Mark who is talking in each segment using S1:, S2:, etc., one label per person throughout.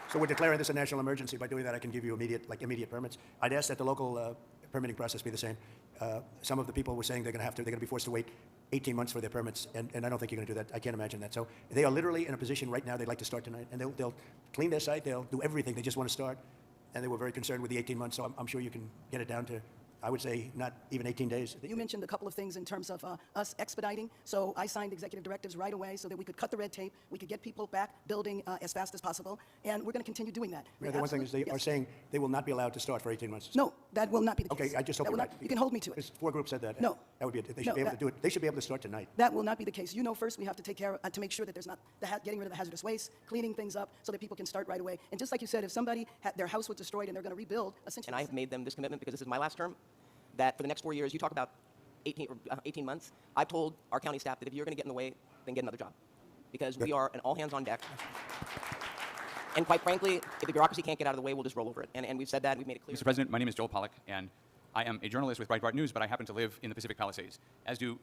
S1: So we're declaring this a national emergency. By doing that, I can give you immediate permits. I'd ask that the local permitting process be the same. Some of the people were saying they're going to be forced to wait 18 months for their permits, and I don't think you're going to do that. I can't imagine that. So they are literally in a position right now they'd like to start tonight, and they'll clean their site, they'll do everything, they just want to start, and they were very concerned with the 18 months, so I'm sure you can get it down to, I would say, not even 18 days.
S2: You mentioned a couple of things in terms of us expediting. So I signed executive directives right away so that we could cut the red tape, we could get people back building as fast as possible, and we're going to continue doing that.
S1: Yeah, the one thing is they are saying they will not be allowed to start for 18 months.
S2: No, that will not be the case.
S1: Okay, I just hope you're right.
S2: You can hold me to it.
S1: Because 4 groups said that.
S2: No.
S1: That would be it. They should be able to do it. They should be able to start tonight.
S2: That will not be the case. You know, first we have to take care to make sure that there's not getting rid of the hazardous waste, cleaning things up so that people can start right away. And just like you said, if somebody their house was destroyed and they're going to rebuild, essentially.
S3: And I've made them this commitment because this is my last term, that for the next 4 years, you talk about 18 months, I've told our county staff that if you're going to get in the way, then get another job. Because we are an all hands on deck. And quite frankly, if the bureaucracy can't get out of the way, we'll just roll over it. And we've said that, we've made it clear.
S4: Mr. President, my name is Joel Pollack, and I am a journalist with Breitbart News, but I happen to live in the Pacific Palisades, as do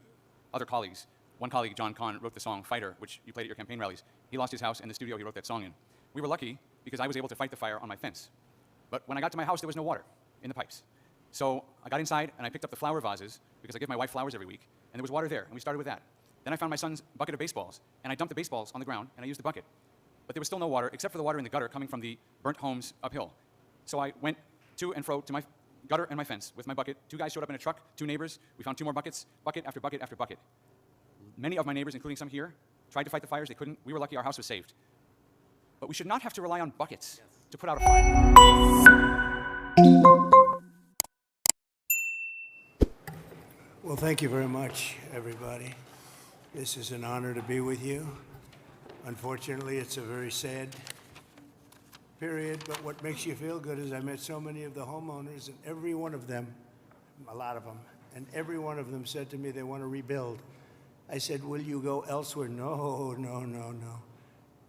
S4: other colleagues. One colleague, John Kahn, wrote the song Fighter, which you played at your campaign rallies. He lost his house in the studio he wrote that song in. We were lucky because I was able to fight the fire on my fence. But when I got to my house, there was no water in the pipes. So I got inside and I picked up the flower vases, because I give my wife flowers every week, and there was water there, and we started with that. Then I found my son's bucket of baseballs, and I dumped the baseballs on the ground, and I used the bucket. But there was still no water, except for the water in the gutter coming from the burnt homes uphill. So I went to and fro to my gutter and my fence with my bucket. 2 guys showed up in a truck, 2 neighbors. We found 2 more buckets, bucket after bucket after bucket. Many of my neighbors, including some here, tried to fight the fires. They couldn't. We were lucky our house was saved. But we should not have to rely on buckets to put out a fire.
S5: Well, thank you very much, everybody. This is an honor to be with you. Unfortunately, it's a very sad period, but what makes you feel good is I met so many of the homeowners, and every one of them, a lot of them, and every one of them said to me they want to rebuild. I said, will you go elsewhere? No, no, no, no.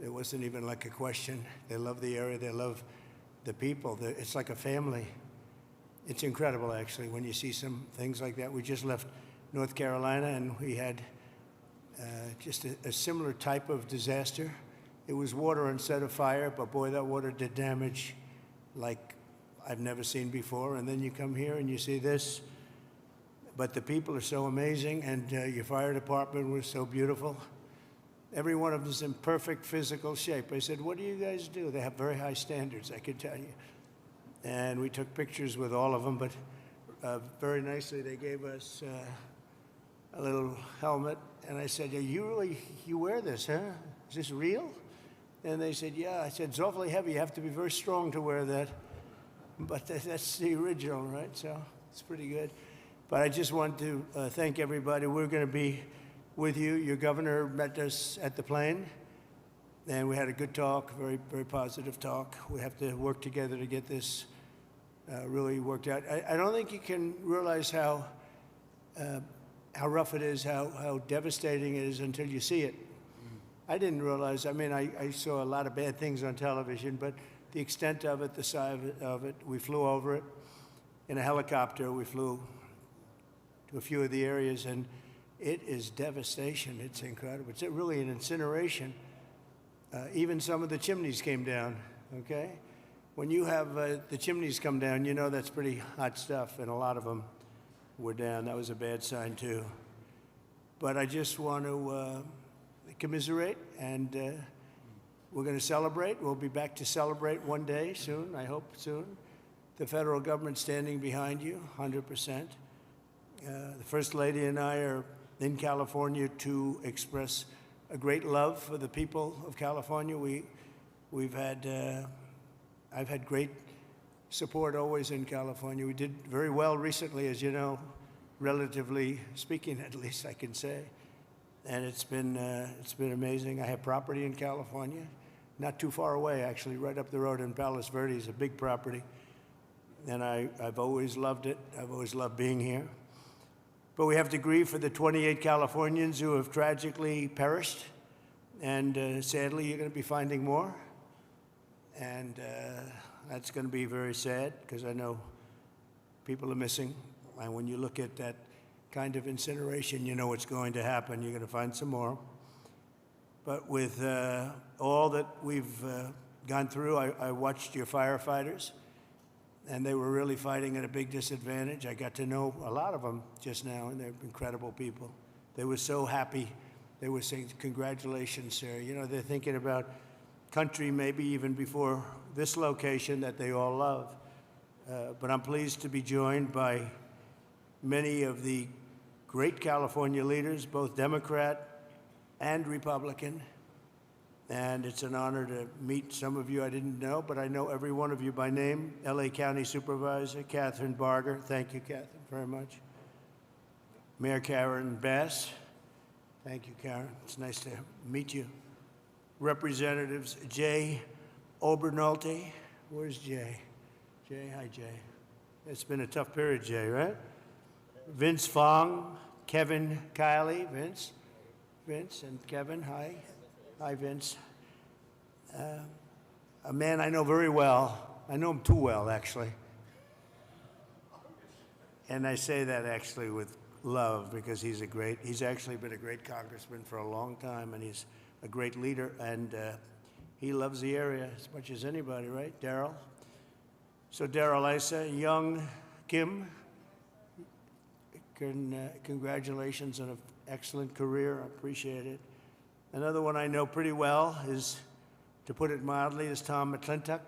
S5: It wasn't even like a question. They love the area. They love the people. It's like a family. It's incredible, actually, when you see some things like that. We just left North Carolina, and we had just a similar type of disaster. It was water instead of fire, but boy, that water did damage like I've never seen before. And then you come here and you see this. But the people are so amazing, and your fire department was so beautiful. Every one of them is in perfect physical shape. I said, what do you guys do? They have very high standards, I can tell you. And we took pictures with all of them, but very nicely they gave us a little helmet. And I said, you wear this, huh? Is this real? And they said, yeah. I said, it's awfully heavy. You have to be very strong to wear that. But that's the original, right? So it's pretty good. But I just want to thank everybody. We're going to be with you. Your governor met us at the plane, and we had a good talk, very, very positive talk. We have to work together to get this really worked out. I don't think you can realize how rough it is, how devastating it is until you see it. I didn't realize. I mean, I saw a lot of bad things on television, but the extent of it, the size of it, we flew over it in a helicopter. We flew to a few of the areas, and it is devastation. It's incredible. It's really an incineration. Even some of the chimneys came down, okay? When you have the chimneys come down, you know that's pretty hot stuff, and a lot of them were down. That was a bad sign, too. But I just want to commiserate, and we're going to celebrate. We'll be back to celebrate one day soon, I hope soon. The federal government standing behind you, 100%. The First Lady and I are in California to express a great love for the people of California. I've had great support always in California. We did very well recently, as you know, relatively speaking, at least I can say. And it's been amazing. I have property in California, not too far away, actually, right up the road in Palos Verdes, a big property. And I've always loved it. I've always loved being here. But we have to grieve for the 28 Californians who have tragically perished. And sadly, you're going to be finding more. And that's going to be very sad, because I know people are missing. And when you look at that kind of incineration, you know what's going to happen. You're going to find some more. But with all that we've gone through. I watched your firefighters, and they were really fighting at a big disadvantage. I got to know a lot of them just now, and they're incredible people. They were so happy. They were saying, congratulations, sir. You know, they're thinking about country maybe even before this location that they all love. But I'm pleased to be joined by many of the great California leaders, both Democrat and Republican. And it's an honor to meet some of you I didn't know, but I know every one of you by name. LA County Supervisor Catherine Barger. Thank you, Catherine, very much. Mayor Karen Bass. Thank you, Karen. It's nice to meet you. Representatives Jay Obernolte. Where's Jay? Jay, hi, Jay. It's been a tough period, Jay, right? Vince Fong, Kevin Kiley, Vince, and Kevin, hi. Hi, Vince. A man I know very well. I know him too well, actually. And I say that actually with love because he's actually been a great congressman for a long time, and he's a great leader, and he loves the area as much as anybody, right? Daryl? So Daryl Issa, young Kim, congratulations on an excellent career. I appreciate it. Another one I know pretty well is, to put it mildly, is Tom McClintock.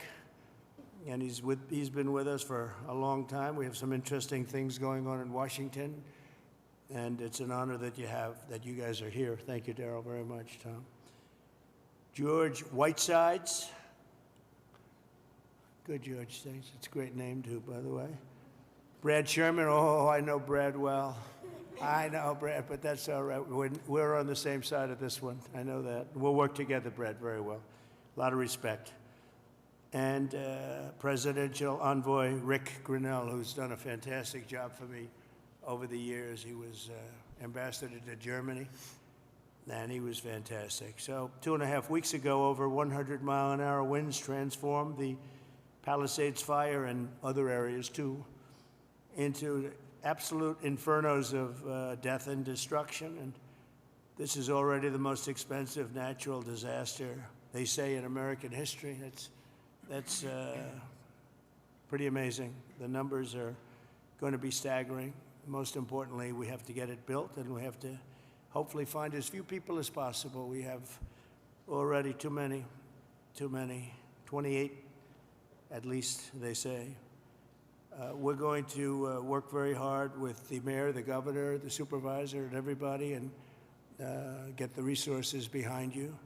S5: And he's been with us for a long time. We have some interesting things going on in Washington. And it's an honor that you guys are here. Thank you, Daryl, very much, Tom. George Whitesides. Good, George, thanks. It's a great name, too, by the way. Brad Sherman. Oh, I know Brad well. I know Brad, but that's all right. We're on the same side of this one. I know that. We'll work together, Brad, very well. A lot of respect. And Presidential Envoy Rick Grinnell, who's done a fantastic job for me over the years. He was ambassador to Germany, and he was fantastic. So 2.5 weeks ago, over 100-mile-an-hour winds transformed the Palisades fire and other areas, too, into absolute infernos of death and destruction. And this is already the most expensive natural disaster, they say, in American history. That's pretty amazing. The numbers are going to be staggering. Most importantly, we have to get it built, and we have to hopefully find as few people as possible. We have already too many, 28 at least, they say. We're going to work very hard with the mayor, the governor, the supervisor, and everybody, and get the resources behind you.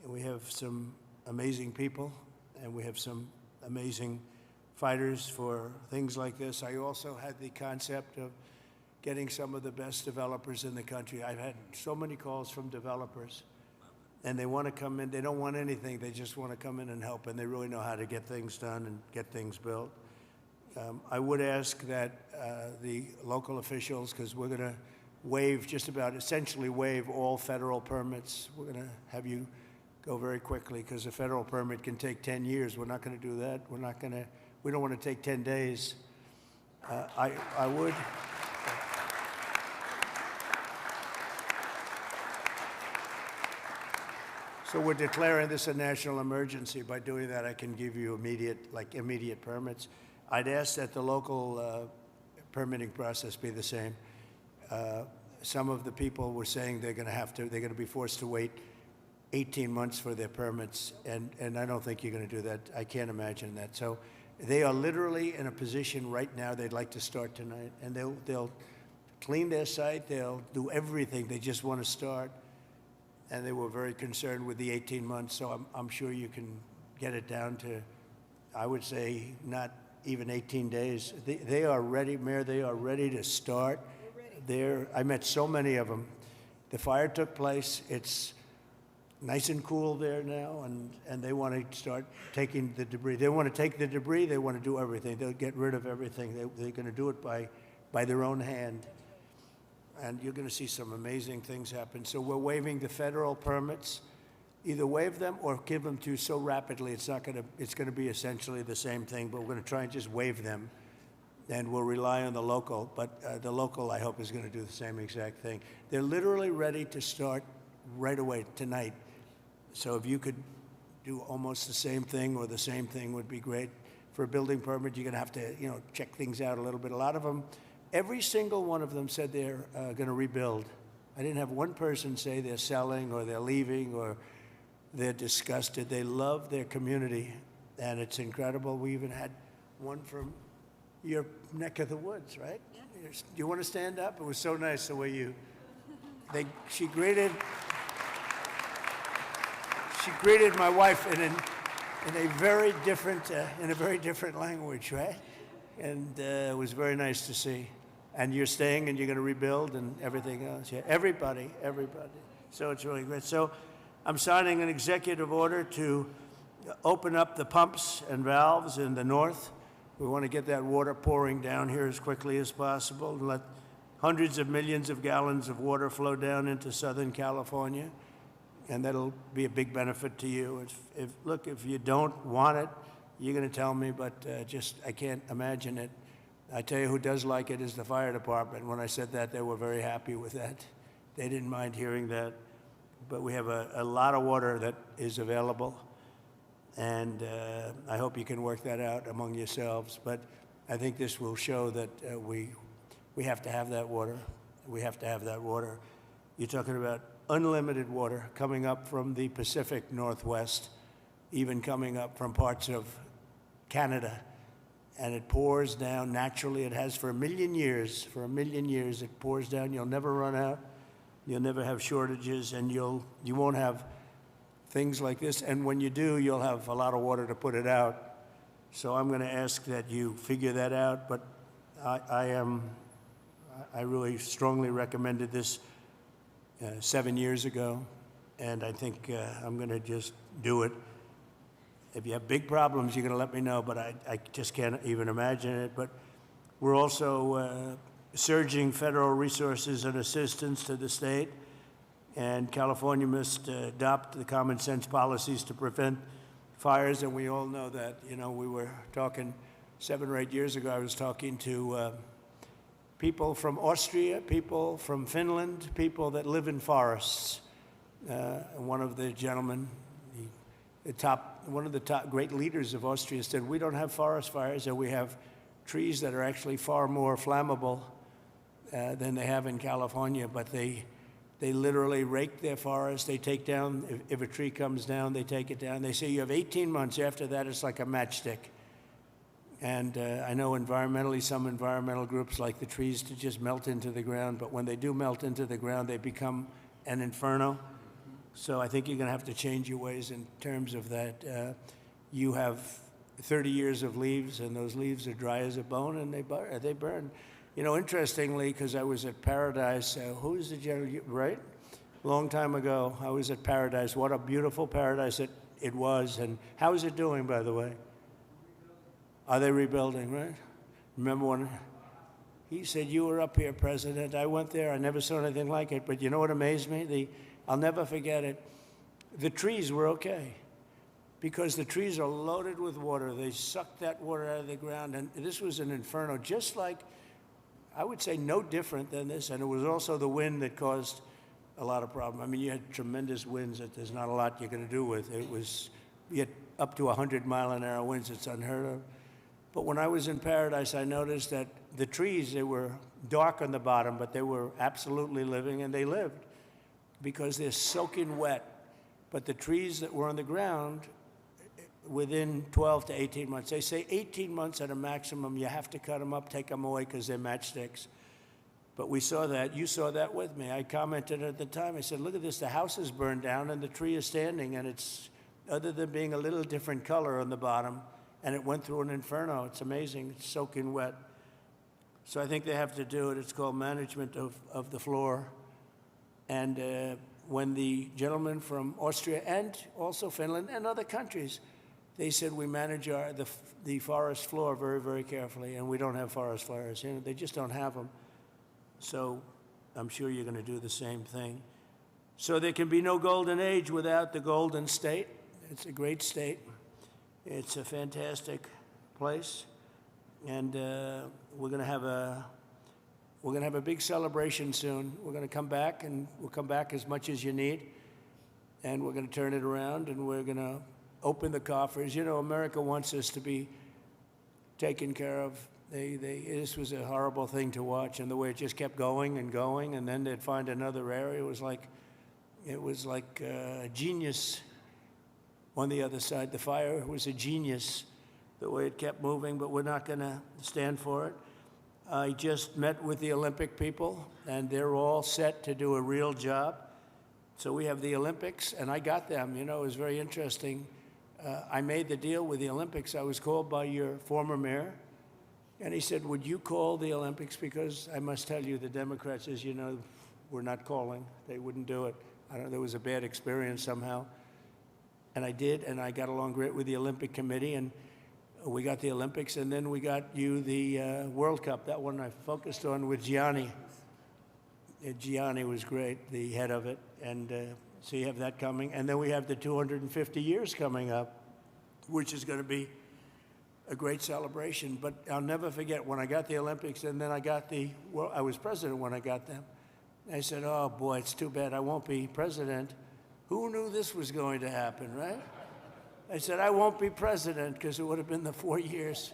S5: We have some amazing people, and we have some amazing fighters for things like this. I also had the concept of getting some of the best developers in the country. I've had so many calls from developers, and they want to come in. They don't want anything. They just want to come in and help, and they really know how to get things done and get things built. I would ask that the local officials, because we're going to essentially waive all federal permits. We're going to have you go very quickly, because a federal permit can take 10 years. We're not going to do that. We don't want to take 10 days. I would. So we're declaring this a national emergency. By doing that, I can give you immediate permits. I'd ask that the local permitting process be the same. Some of the people were saying they're going to be forced to wait 18 months for their permits, and I don't think you're going to do that. I can't imagine that. So they are literally in a position right now they'd like to start tonight, and they'll clean their site, they'll do everything. They just want to start, and they were very concerned with the 18 months. So I'm sure you can get it down to, I would say, not even 18 days. They are ready, Mayor. They are ready to start. I met so many of them. The fire took place. It's nice and cool there now, and they want to start taking the debris. They want to take the debris. They want to do everything. They'll get rid of everything. They're going to do it by their own hand. And you're going to see some amazing things happen. So we're waiving the federal permits. Either waive them or give them to you so rapidly it's going to be essentially the same thing, but we're going to try and just waive them, and we'll rely on the local. But the local, I hope, is going to do the same exact thing. They're literally ready to start right away tonight. So if you could do almost the same thing or the same thing would be great. For a building permit, you're going to have to, check things out a little bit. A lot of them, every single one of them said they're going to rebuild. I didn't have one person say they're selling or they're leaving or they're disgusted. They love their community, and it's incredible. We even had one from your neck of the woods, right? Yeah. Do you want to stand up? It was so nice the way she greeted my wife in a very different language, right? And it was very nice to see. And you're staying and you're going to rebuild and everything else. Yeah, everybody. So it's really great. So I'm signing an executive order to open up the pumps and valves in the north. We want to get that water pouring down here as quickly as possible and let hundreds of millions of gallons of water flow down into Southern California. And that'll be a big benefit to you. If you don't want it, you're going to tell me, but I can't imagine it. I tell you who does like it is the fire department. When I said that, they were very happy with that. They didn't mind hearing that. But we have a lot of water that is available, and I hope you can work that out among yourselves. But I think this will show that we have to have that water. We have to have that water. You're talking about unlimited water coming up from the Pacific Northwest, even coming up from parts of Canada. And it pours down naturally. It has for a million years. For a million years, it pours down. You'll never run out. You'll never have shortages, and you won't have things like this. And when you do, you'll have a lot of water to put it out. So I'm going to ask that you figure that out. But I really strongly recommended this 7 years ago, and I think I'm going to just do it. If you have big problems, you're going to let me know, but I just can't even imagine it. But we're also surging federal resources and assistance to the state, and California must adopt the common sense policies to prevent fires, and we all know that. We were talking 7 or 8 years ago, I was talking to people from Austria, people from Finland, people that live in forests. One of the gentlemen, one of the top great leaders of Austria said, we don't have forest fires, and we have trees that are actually far more flammable than they have in California, but they literally rake their forests. They take down, if a tree comes down, they take it down. They say you have 18 months. After that, it's like a matchstick. And I know environmentally, some environmental groups like the trees to just melt into the ground, but when they do melt into the ground, they become an inferno. So I think you're going to have to change your ways in terms of that. You have 30 years of leaves, and those leaves are dry as a bone, and they burn. Interestingly, because I was at Paradise, who is the general, right? A long time ago, I was at Paradise. What a beautiful paradise it was. And how is it doing, by the way? Are they rebuilding, right? Remember when he said, you were up here, President. I went there. I never saw anything like it. But you know what amazed me? I'll never forget it. The trees were okay because the trees are loaded with water. They sucked that water out of the ground. And this was an inferno, just like, I would say, no different than this. And it was also the wind that caused a lot of problem. I mean, you had tremendous winds that there's not a lot you can do with. You had up to 100-mile-an-hour winds. It's unheard of. But when I was in Paradise, I noticed that the trees, they were dark on the bottom, but they were absolutely living, and they lived because they're soaking wet. But the trees that were on the ground, within 12 to 18 months, they say 18 months at a maximum, you have to cut them up, take them away because they're matchsticks. But we saw that. You saw that with me. I commented at the time. I said, look at this. The house is burned down, and the tree is standing, and it's, other than being a little different color on the bottom, and it went through an inferno. It's amazing. It's soaking wet. So I think they have to do it. It's called management of the floor. And when the gentleman from Austria and also Finland and other countries, they said we manage the forest floor very, very carefully, and we don't have forest fires. They just don't have them. So I'm sure you're going to do the same thing. So there can be no golden age without the Golden State. It's a great state. It's a fantastic place, and we're going to have a big celebration soon. We're going to come back, and we'll come back as much as you need, and we're going to turn it around, and we're going to open the coffers. You know, America wants us to be taken care of. This was a horrible thing to watch, and the way it just kept going, and then they'd find another area. It was like a genius on the other side. The fire was a genius, the way it kept moving, but we're not going to stand for it. I just met with the Olympic people, and they're all set to do a real job. So we have the Olympics, and I got them. You know, it was very interesting. I made the deal with the Olympics. I was called by your former mayor, and he said, would you call the Olympics? Because I must tell you, the Democrats, as you know, were not calling. They wouldn't do it. I don't know, there was a bad experience somehow. And I did, and I got along great with the Olympic Committee, and we got the Olympics, and then we got you the World Cup. That one I focused on with Gianni. Gianni was great, the head of it, and so you have that coming. And then we have the 250 years coming up, which is going to be a great celebration. But I'll never forget when I got the Olympics, and then I was president when I got them. I said, oh boy, it's too bad I won't be president. Who knew this was going to happen, right? I said, I won't be president because it would have been the 4 years.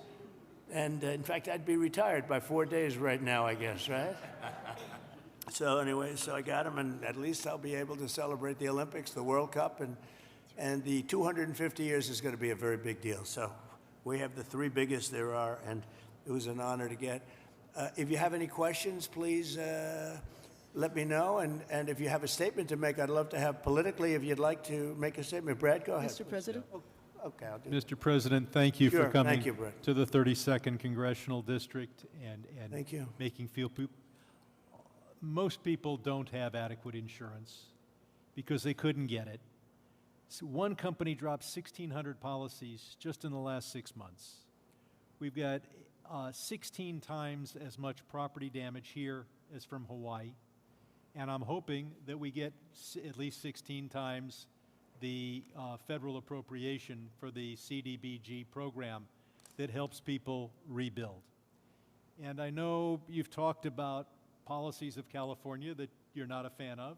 S5: And in fact, I'd be retired by 4 days right now, I guess, right? So anyway, so I got him, and at least I'll be able to celebrate the Olympics, the World Cup, and the 250 years is going to be a very big deal. So we have the three biggest there are, and it was an honor to get. If you have any questions, please let me know. And if you have a statement to make, I'd love to have politically, if you'd like to make a statement. Brad, go ahead.
S2: Mr. President?
S5: Okay, I'll do
S6: Mr. President, thank you
S5: Sure,
S6: for coming
S5: thank you, Brett.
S6: to the 32nd Congressional District and
S5: Thank you.
S6: making most people don't have adequate insurance because they couldn't get it. So one company dropped 1,600 policies just in the last 6 months. We've got 16 times as much property damage here as from Hawaii, and I'm hoping that we get at least 16 times the federal appropriation for the CDBG program that helps people rebuild. And I know you've talked about policies of California that you're not a fan of,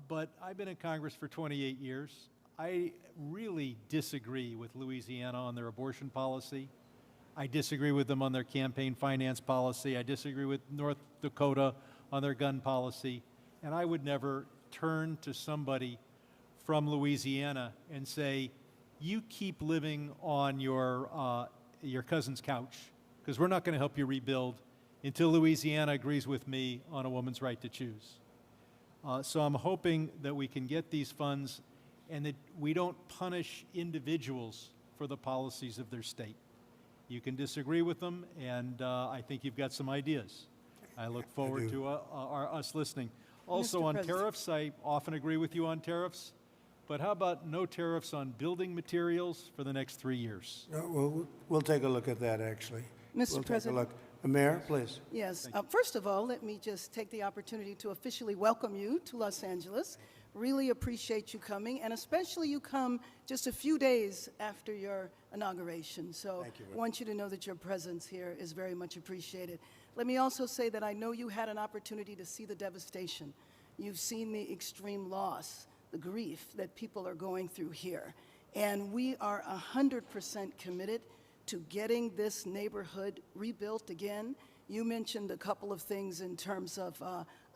S6: but I've been in Congress for 28 years. I really disagree with Louisiana on their abortion policy. I disagree with them on their campaign finance policy. I disagree with North Dakota on their gun policy. And I would never turn to somebody from Louisiana and say, you keep living on your cousin's couch, because we're not going to help you rebuild until Louisiana agrees with me on a woman's right to choose. So I'm hoping that we can get these funds and that we don't punish individuals for the policies of their state. You can disagree with them, and I think you've got some ideas. I look forward to us listening. Also,
S2: Mr.
S6: on
S2: President.
S6: tariffs, I often agree with you on tariffs, but how about no tariffs on building materials for the next 3 years?
S5: We'll take a look at that, actually.
S2: Mr.
S5: We'll
S2: President.
S5: take a look. Mayor, please.
S2: Yes. First of all, let me just take the opportunity to officially welcome you to Los Angeles. Really appreciate you coming, and especially you come just a few days after your inauguration. So
S5: Thank you,
S2: I want you to know that your presence here is very much appreciated. Let me also say that I know you had an opportunity to see the devastation. You've seen the extreme loss, the grief that people are going through here. And we are 100% committed to getting this neighborhood rebuilt again. You mentioned a couple of things in terms of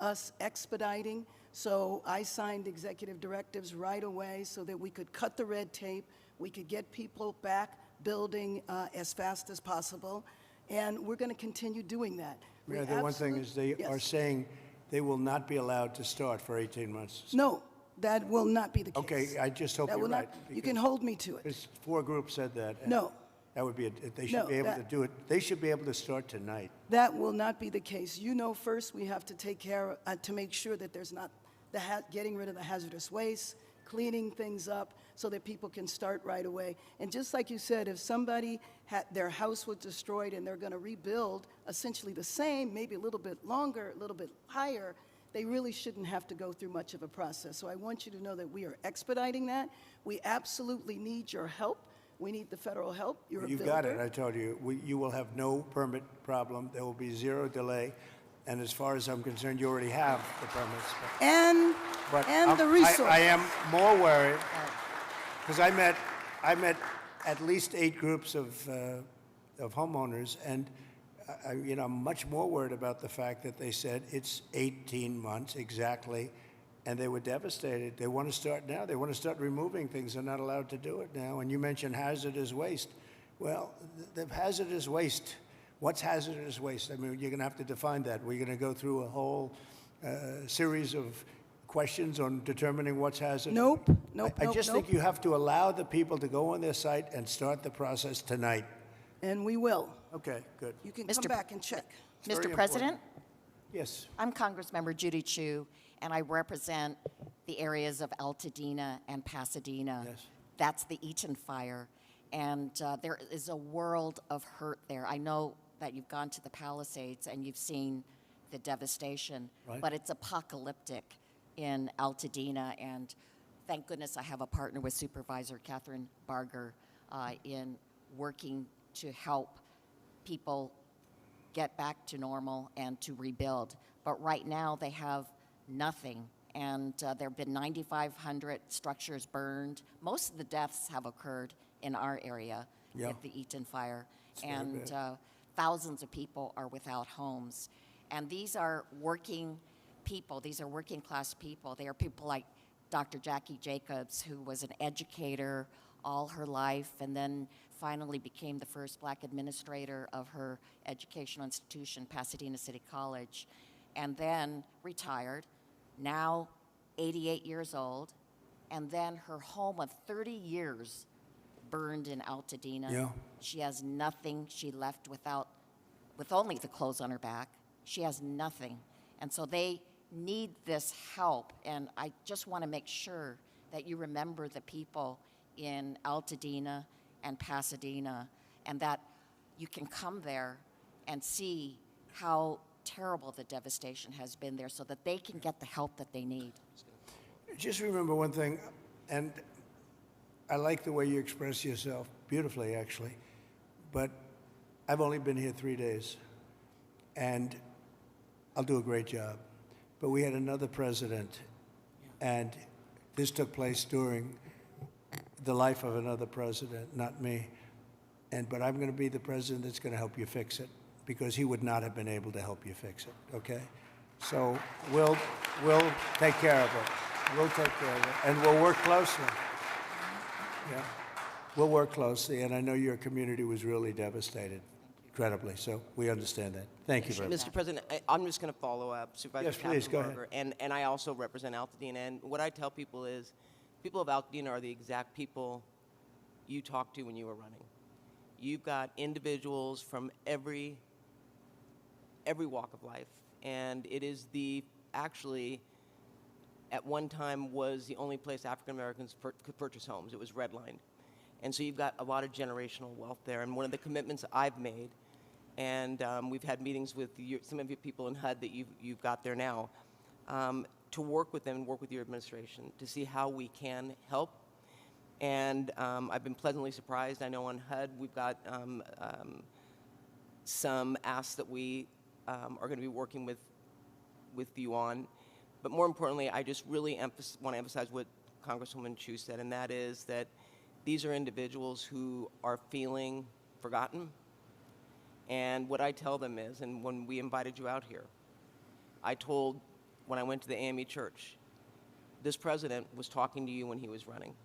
S2: us expediting. So I signed executive directives right away so that we could cut the red tape, we could get people back building as fast as possible, and we're going to continue doing that. We
S5: Mayor, the one thing is they
S2: Yes.
S5: are saying they will not be allowed to start for 18 months.
S2: No, that will not be the case.
S5: Okay, I just hope
S2: That
S5: you're
S2: will
S5: right.
S2: not, you can hold me to it.
S5: Because 4 groups said that. and
S2: No.
S5: That would be, they should
S2: No,
S5: be able to
S2: that-
S5: do it. They should be able to start tonight.
S2: That will not be the case. You know, first we have to take care, to make sure that there's not getting rid of the hazardous waste, cleaning things up so that people can start right away. And just like you said, if somebody had their house was destroyed and they're going to rebuild essentially the same, maybe a little bit longer, a little bit higher, they really shouldn't have to go through much of a process. So I want you to know that we are expediting that. We absolutely need your help. We need the federal help. You're a
S5: You've got it,
S2: builder.
S5: I told you. You will have no permit problem. There will be 0 delay. And as far as I'm concerned, you already have the permits.
S2: And
S5: But
S2: the
S5: I
S2: resources.
S5: am more worried. Because I met at least 8 groups of homeowners, and I'm much more worried about the fact that they said it's 18 months exactly, and they were devastated. They want to start now. They want to start removing things. They're not allowed to do it now. And you mentioned hazardous waste. Well, the hazardous waste, what's hazardous waste? I mean, you're going to have to define that. We're going to go through a whole series of questions on determining what's hazardous.
S2: Nope.
S5: I just think you have to allow the people to go on their site and start the process tonight.
S2: And we will.
S5: Okay, good.
S2: You can
S7: Mr.
S2: come back and check.
S5: very
S7: Mr. President,
S5: important. Yes.
S7: I'm Congressmember Judy Chu, and I represent the areas of Altadena and Pasadena.
S5: Yes.
S7: That's the Eaton fire, and there is a world of hurt there. I know that you've gone to the Palisades and you've seen the devastation,
S5: Right.
S7: but it's apocalyptic in Altadena, and thank goodness I have a partner with Supervisor Catherine Barger in working to help people get back to normal and to rebuild. But right now they have nothing, and there have been 9,500 structures burned. Most of the deaths have occurred in our area
S5: Yeah.
S7: with the Eaton fire,
S5: very
S7: and
S5: bad.
S7: thousands of people are without homes. And these are working people. These are working class people. They are people like Dr. Jackie Jacobs, who was an educator all her life and then finally became the first black administrator of her educational institution, Pasadena City College, and then retired, now 88 years old, and then her home of 30 years burned in Altadena.
S5: Yeah.
S7: She has nothing. She left with only the clothes on her back. She has nothing. And so they need this help. And I just want to make sure that you remember the people in Altadena and Pasadena, and that you can come there and see how terrible the devastation has been there so that they can get the help that they need.
S5: Just remember one thing, and I like the way you express yourself beautifully, actually, but I've only been here 3 days, and I'll do a great job. But we had another president, and this took place during the life of another president, not me. But I'm going to be the president that's going to help you fix it, because he would not have been able to help you fix it, okay? So we'll take care of it. We'll take care of it, and we'll work closely. Yeah, we'll work closely, and I know your community was really devastated, incredibly, so we understand that. Thank you very much.
S3: Mr. President, I'm just going to follow up. Supervisor
S5: Yes, please, go
S3: Katzenberger, and I also represent Altadena. And what I tell people is, people of Altadena are the exact people you talked to when you were running. You've got individuals from every walk of life, and it is actually, at one time, was the only place African Americans could purchase homes. It was redlined. And so you've got a lot of generational wealth there. And one of the commitments I've made, and we've had meetings with some of your people in HUD that you've got there now, to work with them and work with your administration to see how we can help. And I've been pleasantly surprised. I know on HUD we've got some asks that we are going to be working with you on. But more importantly, I just really want to emphasize what Congresswoman Chu said, and that is that these are individuals who are feeling forgotten. And what I tell them is, and when we invited you out here, I told, when I went to the AME church, this president was talking to you when he was running.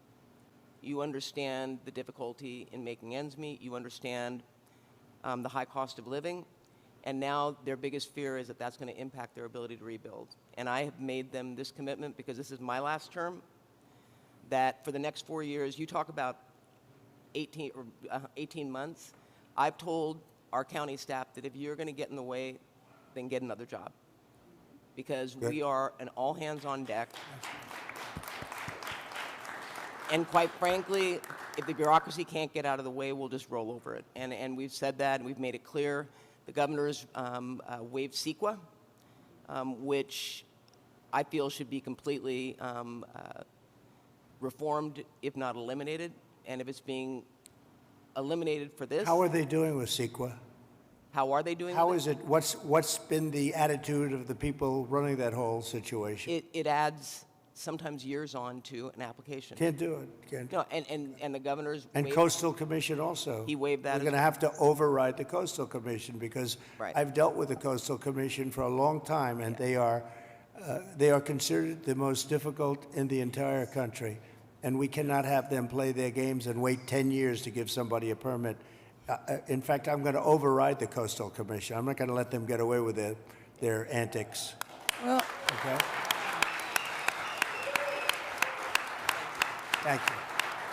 S3: You understand the difficulty in making ends meet. You understand the high cost of living. And now their biggest fear is that that's going to impact their ability to rebuild. And I have made them this commitment, because this is my last term, that for the next 4 years, you talk about 18 months, I've told our county staff that if you're going to get in the way, then get another job. Because we are an all hands on deck. And quite frankly, if the bureaucracy can't get out of the way, we'll just roll over it. And we've said that, and we've made it clear. The governor's waived CEQA, which I feel should be completely reformed, if not eliminated. And if it's being eliminated for this,
S5: How are they doing with CEQA?
S3: how are they doing
S5: How
S3: with
S5: is it, what's been the attitude of the people running that whole situation?
S3: It adds sometimes years on to an application.
S5: Can't do it. Can't.
S3: No, and the governor's
S5: And
S3: waived-
S5: Coastal Commission also.
S3: He waived that
S5: We're
S3: as
S5: going to
S3: well.
S5: have to override the Coastal Commission because
S3: Right.
S5: I've dealt with the Coastal Commission for a long time, and they are considered the most difficult in the entire country. And we cannot have them play their games and wait 10 years to give somebody a permit. In fact, I'm going to override the Coastal Commission. I'm not going to let them get away with their antics.
S2: Well,
S5: Okay? Thank you.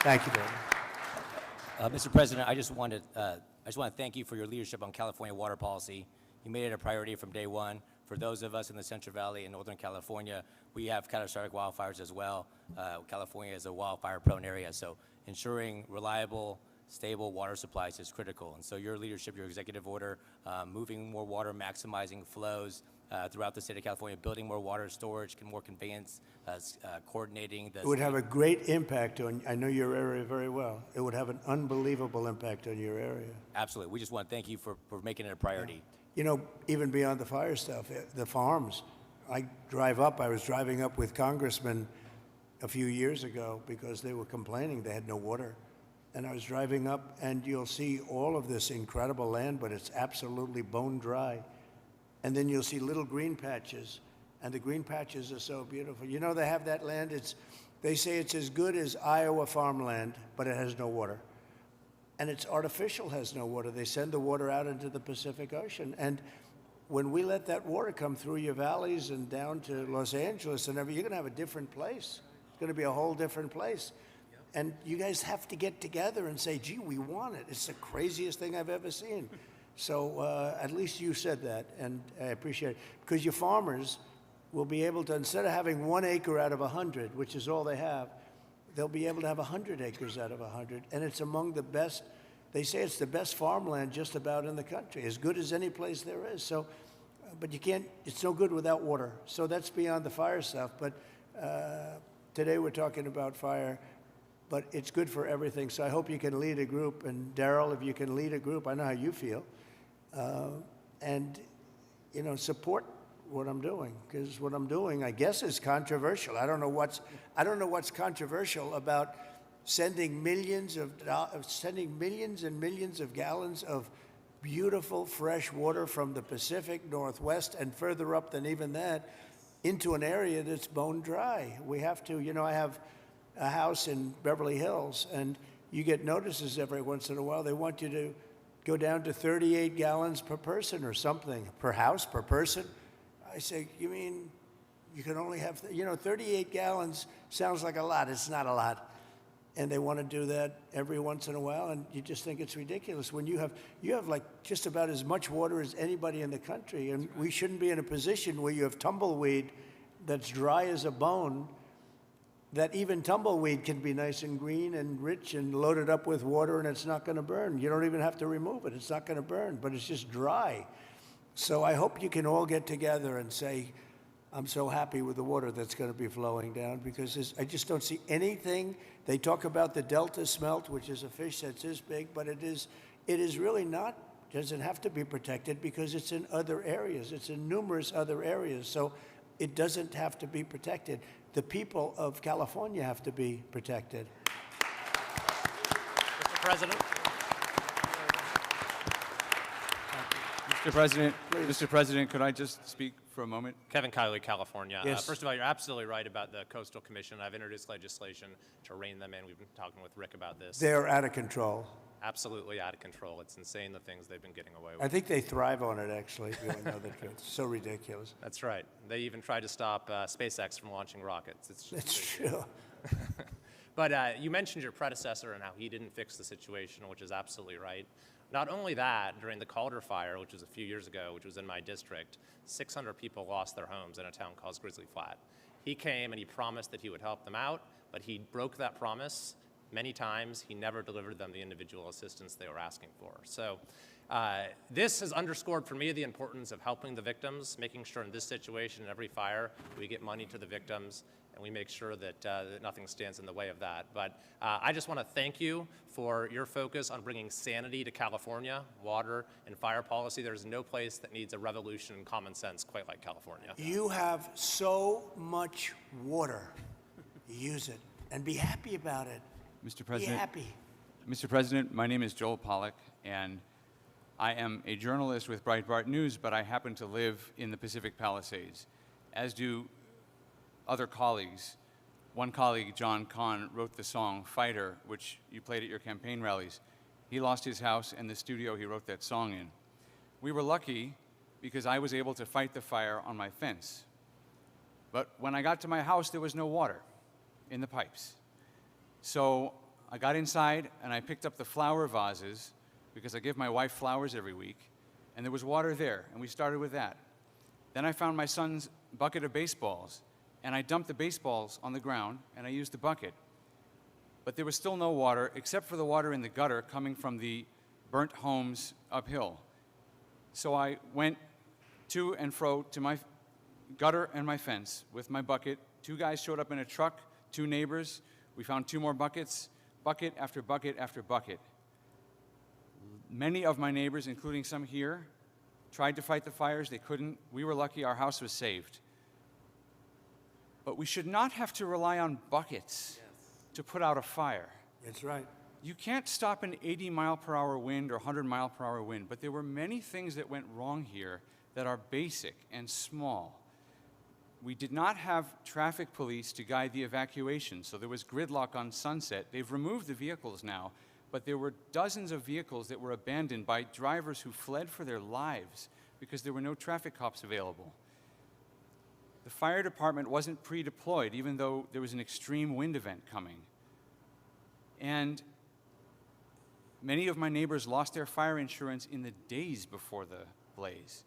S5: Thank you, David.
S8: Mr. President, I just want to thank you for your leadership on California water policy. You made it a priority from day one. For those of us in the Central Valley and Northern California, we have catastrophic wildfires as well. California is a wildfire-prone area, so ensuring reliable, stable water supplies is critical. And so your leadership, your executive order, moving more water, maximizing flows throughout the state of California, building more water storage, more conveyance, coordinating the...
S5: It would have a great impact on, I know your area very well. It would have an unbelievable impact on your area.
S8: Absolutely. We just want to thank you for making it a priority.
S5: You know, even beyond the fire stuff, the farms. I was driving up with congressmen a few years ago because they were complaining they had no water. And I was driving up, and you'll see all of this incredible land, but it's absolutely bone dry. And then you'll see little green patches, and the green patches are so beautiful. You know, they have that land, they say it's as good as Iowa farmland, but it has no water. And it's artificial, has no water. They send the water out into the Pacific Ocean. And when we let that water come through your valleys and down to Los Angeles and everything, you're going to have a different place. It's going to be a whole different place. And you guys have to get together and say, gee, we want it. It's the craziest thing I've ever seen. So at least you said that, and I appreciate it. Because your farmers will be able to, instead of having 1 acre out of 100, which is all they have, they'll be able to have 100 acres out of 100. And it's among the best, they say it's the best farmland just about in the country, as good as any place there is. So, but you can't, it's no good without water. So that's beyond the fire stuff. But today we're talking about fire. But it's good for everything. So I hope you can lead a group. And Darrell, if you can lead a group, I know how you feel. And, you know, support what I'm doing, because what I'm doing, I guess, is controversial. I don't know what's controversial about sending millions and millions of gallons of beautiful fresh water from the Pacific Northwest and further up than even that into an area that's bone dry. We have to, you know, I have a house in Beverly Hills, and you get notices every once in a while. They want you to go down to 38 gallons per person or something, per house, per person. I say, you mean you can only have, 38 gallons sounds like a lot. It's not a lot. And they want to do that every once in a while, and you just think it's ridiculous. When you have like just about as much water as anybody in the country, and we shouldn't be in a position where you have tumbleweed that's dry as a bone, that even tumbleweed can be nice and green and rich and loaded up with water, and it's not going to burn. You don't even have to remove it. It's not going to burn, but it's just dry. So I hope you can all get together and say, I'm so happy with the water that's going to be flowing down, because I just don't see anything. They talk about the Delta smelt, which is a fish that's this big, but it is really not, doesn't have to be protected because it's in other areas. It's in numerous other areas. So it doesn't have to be protected. The people of California have to be protected.
S9: Mr. President.
S4: Mr. President, could I just speak for a moment?
S9: Kevin Kiley, California.
S5: Yes.
S9: First of all, you're absolutely right about the Coastal Commission. I've introduced legislation to rein them in. We've been talking with Rick about this.
S5: They're out of control.
S9: Absolutely out of control. It's insane the things they've been getting away with.
S5: I think they thrive on it, actually, if you want to know the truth. It's so ridiculous.
S9: That's right. They even tried to stop SpaceX from launching rockets. It's just
S5: That's true.
S9: But you mentioned your predecessor and how he didn't fix the situation, which is absolutely right. Not only that, during the Calder fire, which was a few years ago, which was in my district, 600 people lost their homes in a town called Grizzly Flat. He came and he promised that he would help them out, but he broke that promise many times. He never delivered them the individual assistance they were asking for. So this has underscored for me the importance of helping the victims, making sure in this situation, in every fire, we get money to the victims, and we make sure that, that nothing stands in the way of that. But I just want to thank you for your focus on bringing sanity to California, water and fire policy. There's no place that needs a revolution in common sense quite like California.
S5: You have so much water. use it and be happy about it.
S4: Mr.
S5: Be
S4: President,
S5: happy.
S4: Mr. President, my name is Joel Pollack, and I am a journalist with Breitbart News, but I happen to live in the Pacific Palisades, as do other colleagues. One colleague, John Kahn, wrote the song Fighter, which you played at your campaign rallies. He lost his house and the studio he wrote that song in. We were lucky because I was able to fight the fire on my fence. But when I got to my house, there was no water in the pipes. So I got inside and I picked up the flower vases because I give my wife flowers every week, and there was water there, and we started with that. Then I found my son's bucket of baseballs, and I dumped the baseballs on the ground, and I used the bucket. But there was still no water except for the water in the gutter coming from the burnt homes uphill. So I went to and fro to my gutter and my fence with my bucket. 2 guys showed up in a truck, 2 neighbors. We found 2 more buckets, bucket after bucket after bucket. Many of my neighbors, including some here, tried to fight the fires. They couldn't. We were lucky our house was saved. But we should not have to rely on buckets to put out a fire.
S5: That's right.
S4: You can't stop an 80-mile-per-hour wind or 100-mile-per-hour wind, but there were many things that went wrong here that are basic and small. We did not have traffic police to guide the evacuation, so there was gridlock on Sunset. They've removed the vehicles now, but there were dozens of vehicles that were abandoned by drivers who fled for their lives because there were no traffic cops available. The fire department wasn't pre-deployed, even though there was an extreme wind event coming. And many of my neighbors lost their fire insurance in the days before the blaze.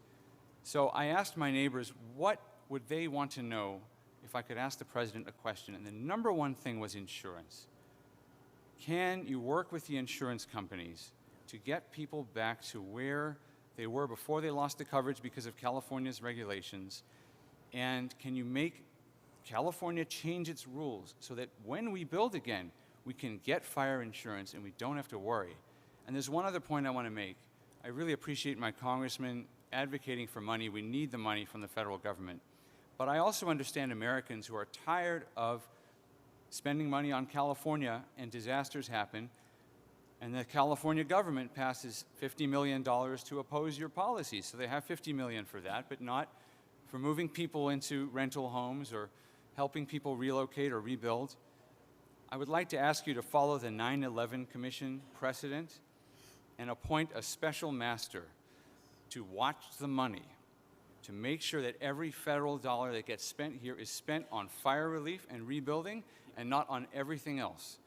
S4: So I asked my neighbors, what would they want to know if I could ask the president a question? And the number one thing was insurance. Can you work with the insurance companies to get people back to where they were before they lost the coverage because of California's regulations? And can you make California change its rules so that when we build again, we can get fire insurance and we don't have to worry? And there's one other point I want to make. I really appreciate my congressman advocating for money. We need the money from the federal government. But I also understand Americans who are tired of spending money on California and disasters happen, and the California government passes $50 million to oppose your policies. So they have $50 million for that, but not for moving people into rental homes or helping people relocate or rebuild. I would like to ask you to follow the 9/11 Commission precedent and appoint a special master to watch the money, to make sure that every federal dollar that gets spent here is spent on fire relief and rebuilding and not on everything else.